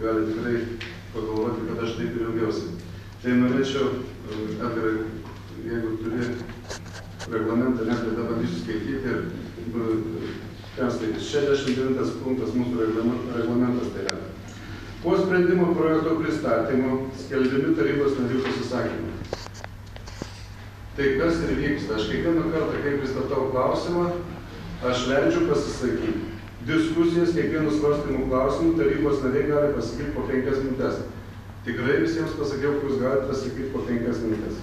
gali tikrai pagalvoti, kad aš taip ir ilgiausi. Tai norėčiau, Edgarai, jeigu turi reglamentą, net tada bandysiu skaityti ir perskaityti. 69 punktas mūsų reglamentas tai yra. Po sprendimo projekto pristatymo skelbiami tarybos narių pasisakymai. Tai kas ir vyksta? Aš kiekvieną kartą, kai pristatau klausimą, aš leidžiu pasisakyti. Diskusijas, kiekvienų svarstymų klausimų tarybos nariai gali pasakyti po 5 minutės. Tikrai visiems pasakiau, kad jūs galite pasakyti po 5 minutės.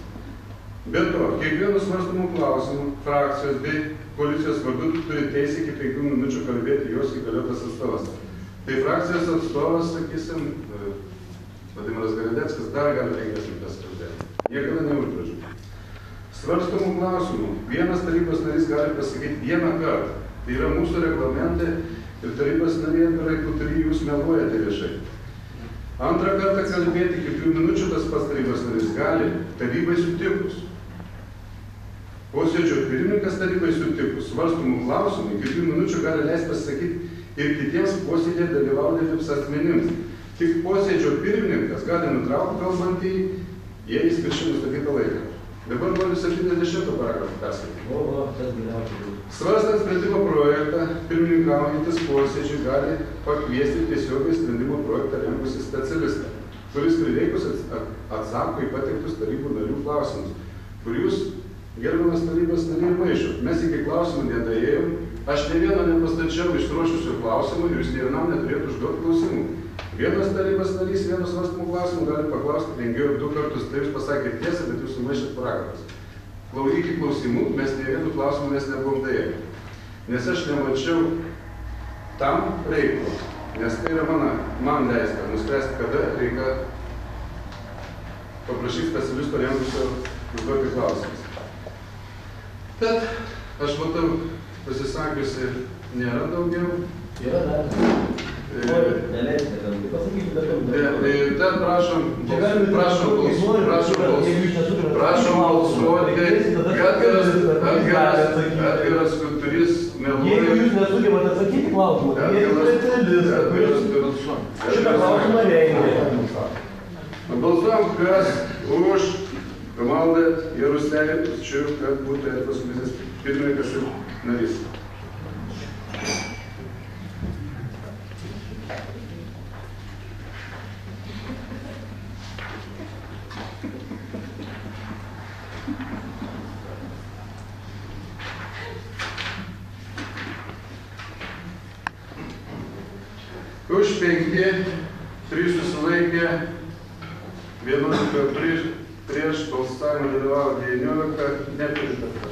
Be to, kiekvienų svarstymų klausimų frakcijos bei koalicijos vardu turi teisę iki 5 minučių kalbėti jos įgaliotas atstovas. Tai frakcijos atstovas, sakysim, Vladimiras Garadeckas, dar gali 5 minutės kalbėti. Niekada neuždraudžiu. Svarstomų klausimų vienas tarybos narys gali pasakyti vieną kartą. Tai yra mūsų reglamentai ir tarybos nariai, kurį jūs meluojate viešai. Antrą kartą kalbėti iki 2 minučių tas pats tarybos narys gali tarybai sutikus. Posėdžio pirmininkas tarybai sutikus. Svarstomų klausimų iki 2 minučių gali leisti pasisakyti ir kitiems posėdėje dalyvaujantiems asmenims. Tik posėdžio pirmininkas gali nutraukti kalbantįjį, jei jis viršija nustatytą laiką. Dabar noriu 70 paragrafą perskaityti. Svarstant sprendimo projektą, pirmininkaujantis posėdžiui gali pakviesti tiesiogiai sprendimo projektą rengusi specialistą, kuris prireikus atsako į pateiktus tarybų narių klausimus, kur jūs, gerbiamas tarybos nariai, maišot. Mes iki klausimų nedaėjom, aš ne vieno nepastačiau išruošusių klausimų ir jūs ne vienam neturėtų užduoti klausimų. Vienas tarybos narys, vienas svarstymų klausimų gali paklausti, rengiau 2 kartus, tai jūs pasakėte tiesą, bet jūs sumaišėt paragrafus. Iki klausimų mes ne vienų klausimų mes nebuvom daėję. Nes aš nemačiau tam reikalo, nes tai yra man leista nuspręsti, kada reikia paprašyti specialisto rengusio užduoti klausimus. Bet aš matau, pasisakiusi nėra daugiau. Yra dar. Ten prašom balsuoti, Edgaras Kultūris meluoja. Jeigu jūs nesugebate atsakyti klausimą, jie specialistas. Šitą klausimą rengia. Balsuojam, kas už Romaldą Jaruslevį, kad būtų etikos komisijos pirmininkas ir narys. Už 5, 3 susilaikė, 11 prieš balsavimą dalyvavo 19, nepritarta.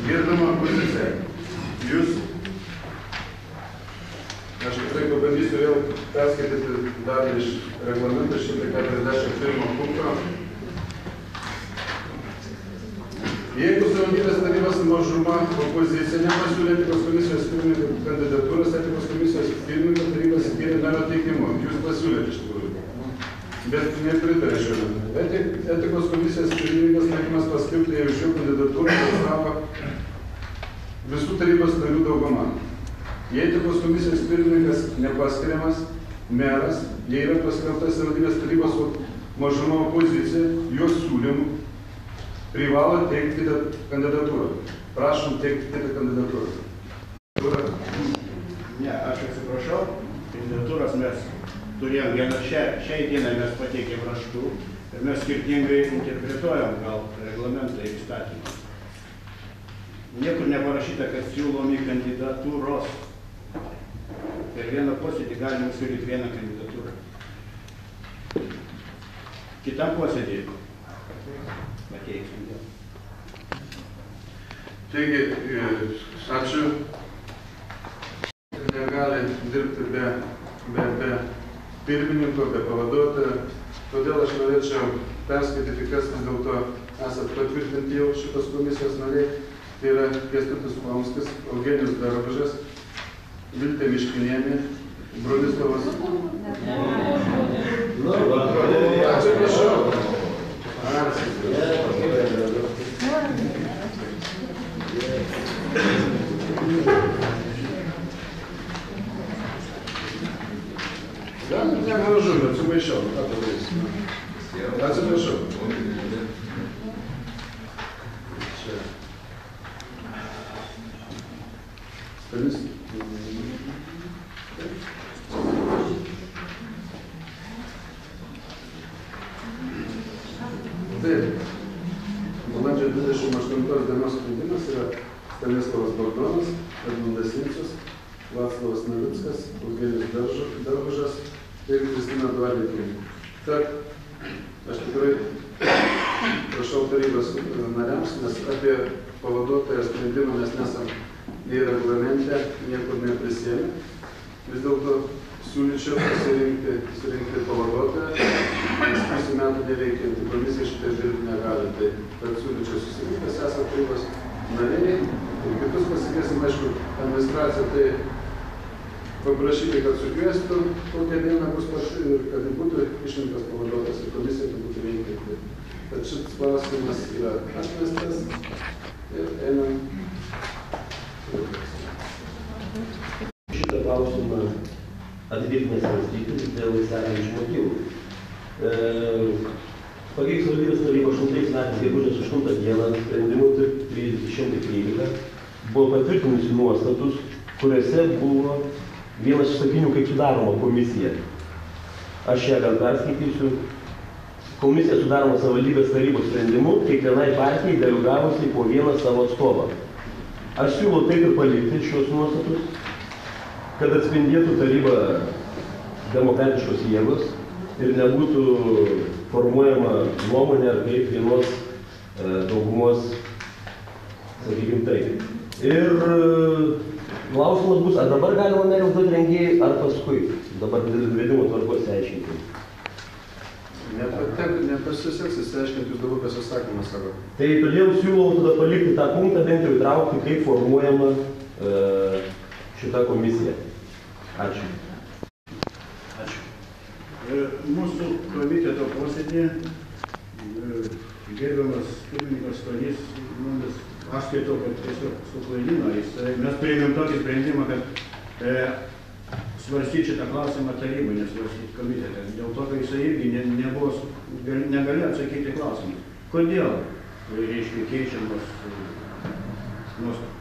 Gerbiama pozicija, jūs, aš tikrai pabandysiu vėl perskaityti dar iš reglamentą 141 punkto. Jeigu savivaldybės tarybos mažuma opozicija nepasiūlė etikos komisijos pirmininko kandidatūros, etikos komisijos pirmininko tarybos skyrė nario teikimu. Jūs pasiūlėte iš tikrųjų. Bet nepritarė šiuo metu. Etikos komisijos pirmininkas teikimas paskirti jau šių kandidatūrų balsavo visų tarybos narių dauguma. Jei etikos komisijos pirmininkas nepaskiriamas, meras, jei yra paskelbtas savivaldybės tarybos mažuma opozicija, jos siūlymų privalo teikti kandidatūrą. Prašom teikti kitą kandidatūrą. Ne, aš atsiprašau, kandidatūras mes turėjom vieną šiai dienai mes pateikėm raštu ir mes skirtingai interpretuojam gal reglamentą ir įstatymą. Niekur neparašyta, kad siūlomi kandidatūros. Per vieną posėdį galime siūlyti vieną kandidatūrą. Kitam posėdį pateiksim. Taigi, ačiū. Negali dirbti be pirmininko, be pavaduotojo. Todėl aš norėčiau perskaityti, kas vis dėlto esat patvirtinti jau šitos komisijos nariai. Tai yra Kęstutis Plomskis, Eugenijus Darbužas, Viltė Miškinienė, Bronislavas. Atsiprašau. Ačiū. Negražu, bet sumaišiau, ką padarysiu. Atsiprašau. Čia. Stanis. Taip. Balandžio 28 dienos sprendimas yra Stanislavas Bagdonas, Edmundas Incus, Vaclavas Navickas, Eugenijus Dargužas ir Kristina Dvalytė. Tad aš tikrai prašau tarybos nariams, nes apie pavaduotojo sprendimą mes nesam nei reglamente, niekur neprisėmė. Vis dėlto siūlyčiau pasirinkti pavaduotoją, nes pusę metų neveikianti komisija šitai dirbti negali. Tad siūlyčiau susirinkti, esame tarybos nariai ir kitus pasikviesim, aišku, administracija tai paprašyti, kad sukviestų, kokią dieną bus ir kad būtų išrinktas pavaduotojas ir komisija būtų veikianti. Tad šitas klausimas yra atmestas ir einam. Šitą klausimą atidėti nesvarstyti dėl įsakančių motyvų. Pagal savivaldybės tarybos 8 metais gegužės 8 dieną sprendimu 313 buvo patvirtinusi nuostatus, kuriuose buvo vienas iš sakinių, kaip sudaroma komisija. Aš ją gal perskaitysiu. Komisija sudaroma savivaldybės tarybos sprendimu, kiekvienai partijai delegavusiai po vieną savo atstovą. Aš siūlau taip ir palikti šios nuostatus, kad atspindėtų taryba demokratiškos jėgos ir nebūtų formuojama nuomonė ar kaip vienos daugumos, sakykime taip. Ir klausimas bus, ar dabar galima merę užduoti rengėjai, ar paskui. Dabar vedimo tvarkos aiškinti. Nepasiseks įsiaiškinti, jūs dabar pasisakymą savo. Tai todėl siūlau tada palikti tą punktą, bent jau įtraukti, kaip formuojama šita komisija. Ačiū. Mūsų komiteto posėdį gerbiamas pirmininkas Stonys, aš skaitau, kad tiesiog suklaidino. Mes priėmėm tokį sprendimą, kad svarstyti šitą klausimą tarybą, nesvarstyti komitete. Dėl to, kad jisai irgi negali atsakyti klausimą. Kodėl, reiškia, keičiamos nuostatos?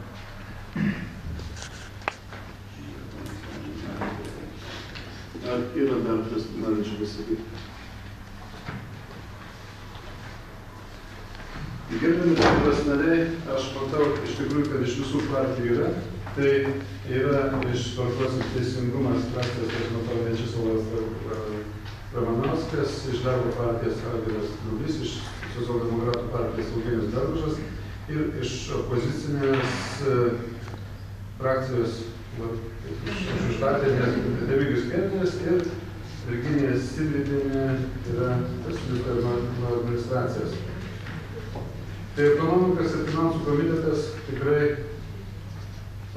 Ar yra dar kas norinčių pasakyti? Gerbiami tarybos nariai, aš matau iš tikrųjų, kad iš visų partijų yra. Tai yra iš Tvarkos ir Teisingumas frakcijos, aš matau, Viačeslavas Ramanauskas, iš Darbo partijos Algirdas Drubys, iš Socialdemokratų partijos Eugenijus Dargužas ir iš opozicinės frakcijos iš partijos Remigijus Kertelis ir Virginija Sivridinė yra pasiūlyta nuo administracijos. Tai ekonomikos ir finansų komitetas tikrai,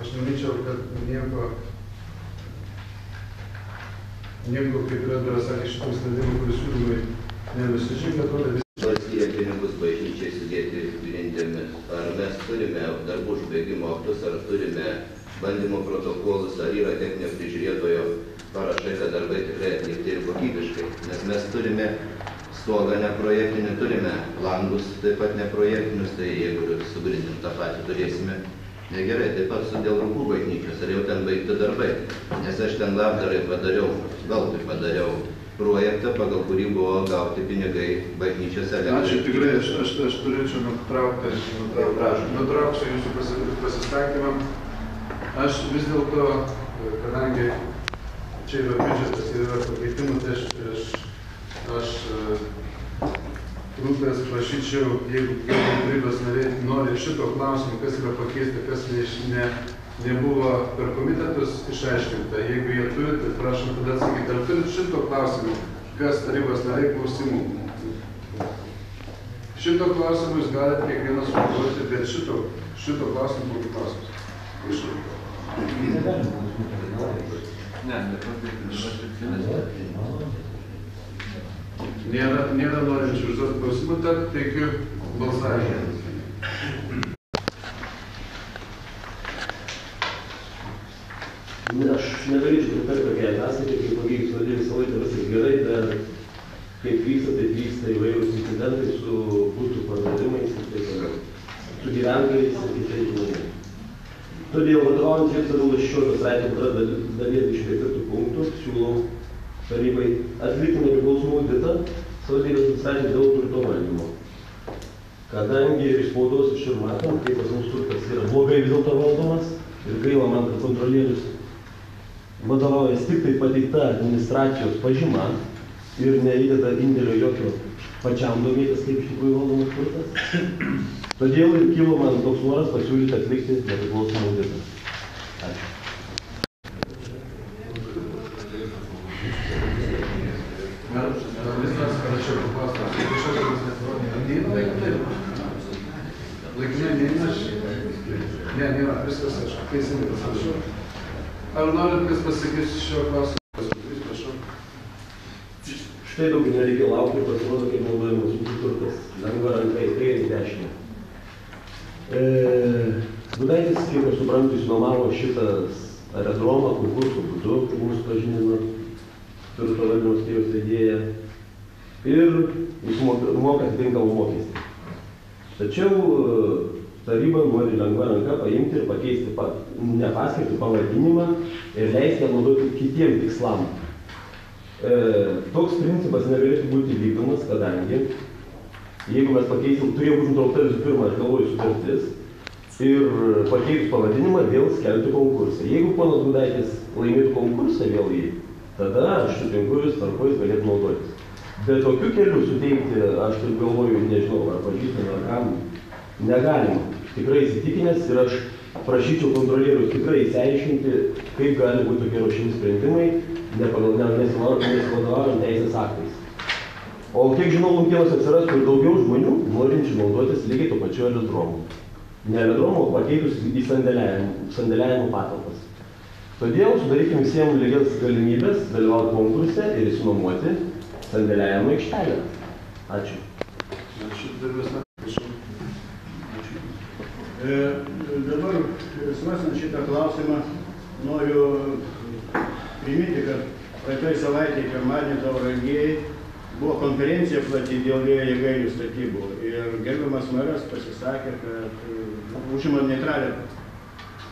aš manyčiau, kad nieko, kaip yra dar sakė, šitų sprendimų, kuris siūlymai nenusižengė, atrodo visi. Valstybė pinigus bažnyčiai sudėti grindimis. Ar mes turime darbų užbaigimo aktus, ar turime bandymo protokolus, ar yra techninio prižiūrėtojo parašai, kad darbai tikrai atlikti ir kokybiškai. Nes mes turime stogą neprojektinį, turime langus taip pat neprojektinius, tai jeigu sugrindim tą patį turėsime negerai. Taip pat su dėl Rukų bažnyčios, ar jau ten baigti darbai. Nes aš ten labdarai padariau, veltui padariau projektą, pagal kurį buvo gauti pinigai bažnyčios elektrai. Ačiū, tikrai, aš turėčiau nutrauksiu jūsų pasisakymą. Aš vis dėlto, kadangi čia yra biudžetas ir yra pakeitimų, tai aš Rūpės prašyčiau, jeigu tarybos nariai nori šito klausimų, kas yra pakeista, kas nebuvo per komitetus išaiškinta. Jeigu jie turi, tai prašom tada atsakyti, ar turit šito klausimų, kas tarybos nariai klausimų. Šito klausimų jūs galite kiekvienas užduoti, bet šito klausimų būtų klausimus. Nėra norinčių užduoti klausimų, tad teikiu balsavimą. Aš negalėčiau pritarti tokiai ataskaitai, kaip pavyks vadinti visą laiką viskas gerai, bet kaip vyksta, taip vyksta įvairūs incidentai su būtų pardavimais ir taip toliau, su gyventojais ir kitais žmonėmis. Todėl vadovaujant savivaldos 16 straipsnio dalies 24 punktų siūlau tarybai atlikti nepriklausomą auditą savivaldybės administracijos dėl turto valdymo. Kadangi iš spaudos iš ir matom, kaip pas mus turtas yra blogai vis dėlto valdomas ir gaila man, kad kontrolierius vadovaujas tik tai pateikta administracijos pažyma ir neįdeda indėlio jokio pačiam domėtis, kaip iš tikrųjų valdomas turtas. Todėl ir kilo man toks noras pasiūlyti atlikti nepriklausomą auditą. Ačiū. Laikinai neįnaš? Ne, nėra, viskas aš teisingai pasakysiu. Ar norit kas pasakyti šio klausimą? Prašau. Štai daug nereikia laukti, pasirodo, kaip naudojamas mūsų turtas. Lengva ranka į kairę į dešinę. Gudaitis, kaip aš suprantu, jis nuomavo šitas aerodromą konkursų būdu, kaip mūsų pažinimo turto valdymo skyriaus vedėja, ir jis moka atitinkamą mokestį. Tačiau taryba nori lengva ranka paimti ir pakeisti ne paskirtį pavadinimą ir leisti naudoti kitiem tikslam. Toks principas negalėtų būti vykdomas, kadangi jeigu mes pakeisim, turėjo būti nutraukta visų pirma, aš galvoju, sutartis ir pakeitus pavadinimą vėl skelbti konkursą. Jeigu ponas Gudaitis laimėtų konkursą vėl jį, tada aš sutinku vis tvarkoj galėtų naudotis. Bet tokiu keliu suteikti, aš taip galvoju, nežinau, ar pažįstame, ar kam, negalima. Tikrai įsitikinęs ir aš prašyčiau kontrolierius tikrai įsiaiškinti, kaip gali būti tokie ruošiami sprendimai, nesivadovaujant teisės aktais. O kiek žinau, Lunkėnuose atsirastų ir daugiau žmonių, norinčių naudotis lygiai to pačiu aerodromu. Ne aerodromu, o pakeitus į sandėliavimo patalpas. Todėl sudarykime visiems lygias galimybės dalyvauti konkurse ir išsinuomoti sandėliavimo aikštelę. Ačiū. Ačiū, darbės prašau. Dabar, svarstant šitą klausimą, noriu priminti, kad praeitoj savaitėje pirmadienį Tauragėje buvo konferencija plati dėl vėjo jėgainių statybų. Ir gerbiamas meras pasisakė, kad užima neutralią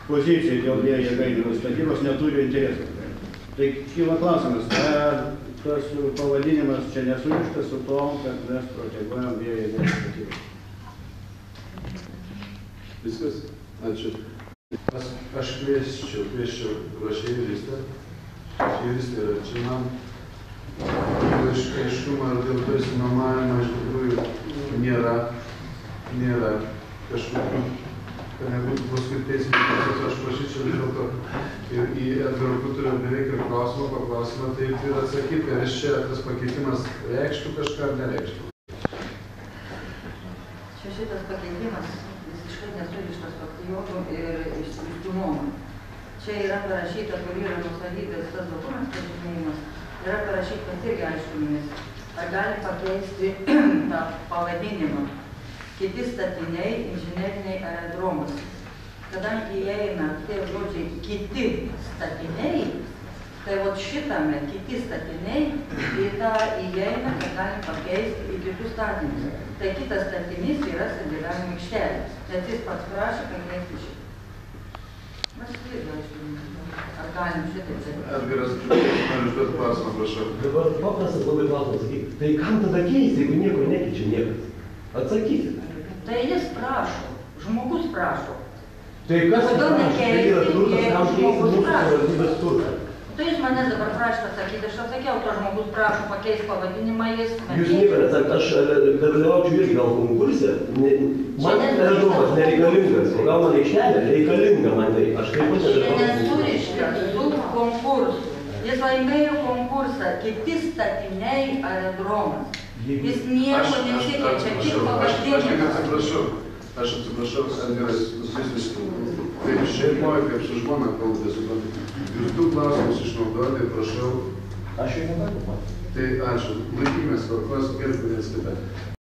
poziciją dėl vėjo jėgainių statybos, neturi interesų. Tai kyla klausimas, ar tas pavadinimas čia nesurištas su to, kad mes proteguojam vėjo jėgainių statybą. Viskas? Ačiū. Aš kviesčiau ruošėjų listę. Šį listę yra čia man. Aiškumą ar dėl to įsinuomavimo iš tikrųjų nėra kažkokių, kad nebūtų paskui teisininkų. Aš prašyčiau vis dėlto ir į Edgaro Kuturio beveik ir paklausimą taip ir atsakyti, ar čia tas pakeitimas reikštų kažką ar nereikštų. Čia šitas pakeitimas visiškai nesurištas faktijotų ir išstumomų. Čia yra parašyta, kur yra nusavybės tas dokumentas pažymėjimas, yra parašyta, kad irgi aiškinimis, ar gali pakeisti tą pavadinimą. Kiti statiniai, inžineriniai aerodromas. Kadangi įeina tie žodžiai kiti statiniai, tai vat šitame kiti statiniai į tą įeina, kad galim pakeisti į kitus statinius. Tai kitas statinys yra sandėliavimo aikštelė, nes jis pats prašė pakeisti šitą. Mes irgi aiškiname, ar galim šitą čia. Edgaras, noriu užduoti klausimą, prašau. Dabar paprastas labai klausimas sakyti, tai kam tada keisti, jeigu nieko nekeičia niekas? Atsakykite. Tai jis prašo, žmogus prašo. Tai kas prašo? Tai yra turtas, kam keisti mūsų savivaldybės turtą. Tai jūs manęs dabar prašote atsakyti, aš atsakiau, to žmogus prašo pakeisti pavadinimą, jis... Jūs nieko neatsakėte, aš dalyvaučiau irgi gal konkurse. Man aerodromas nereikalingas, o gal man aikštelė reikalinga man tai. Aš taip pat nesurišta su konkursu. Jis laimėjo konkursą, kiti statiniai aerodromas. Jis nieko nesikeičia, tik pavadinimas. Aš atsiprašau, Edgaras, visiškai. Taip šeimoje, kaip su žmona kalbate, suprantate. Jūs du klausimus išnaudojate, prašau. Aš jau negaliu. Tai ačiū. Laikykimės tvarkos, gerbėmės kitą.